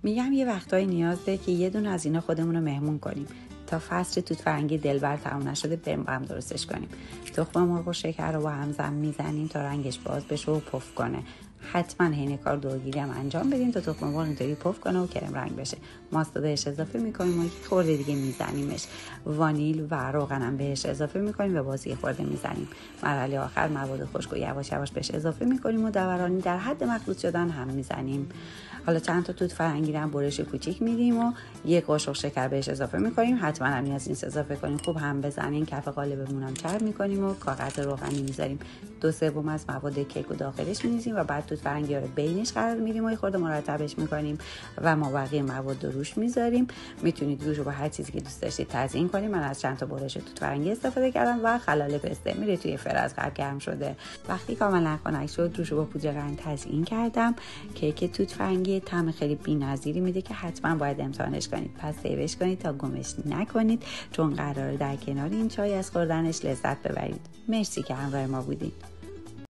میگم یه وقتایی نیاز داره که یه دونه از اینا خودمون رو مهمون کنیم تا فصل توت فرنگی دلبر تموم نشده بریم با هم درستش کنیم. تخم مرغ و شکر رو با هم زم میزنیم تا رنگش باز بشه و پف کنه. حتما حین کار دورگیری هم انجام بدیم تا تخم مرغ اینطوری پف کنه و کرم رنگ بشه. ماست بهش اضافه میکنیم و یک خورده دیگه میزنیمش. وانیل و روغن هم بهش اضافه میکنیم و باز یک خورده میزنیم. مرحله آخر مواد خشک و یواش یواش بهش اضافه میکنیم و دورانی در حد مخلوط شدن هم میزنیم. حالا چند تا توت فرنگی رو هم برش کوچیک میدیم و یک قاشق شکر بهش اضافه میکنیم. حتما هم نیاز نیست اضافه کنیم. خوب هم بزنیم. کف قالبمون هم چرب میکنیم و کاغذ روغنی میذاریم. 2/3 از مواد کیک رو داخلش می‌ریزیم و بعد توت فرنگی رو بینش قرار میدیم و خورده مرتبش میکنیم و ما بقیه مواد رو روش میذاریم. میتونید روش رو با هر چیزی که دوست داشتید تزیین کنید. من از چند تا برش توت فرنگی استفاده کردم و خلال پسته میره توی فرز قبل گرم شده. وقتی کاملا خنک شد روش رو با پودر رنگ تزیین کردم. کیک توت فرنگی طعم خیلی بی‌نظیری میده که حتما باید امتحانش کنید. پس سیوش کنید تا گمش نکنید چون قراره در کنار این چای از خوردنش لذت ببرید. مرسی که همراه ما بودید.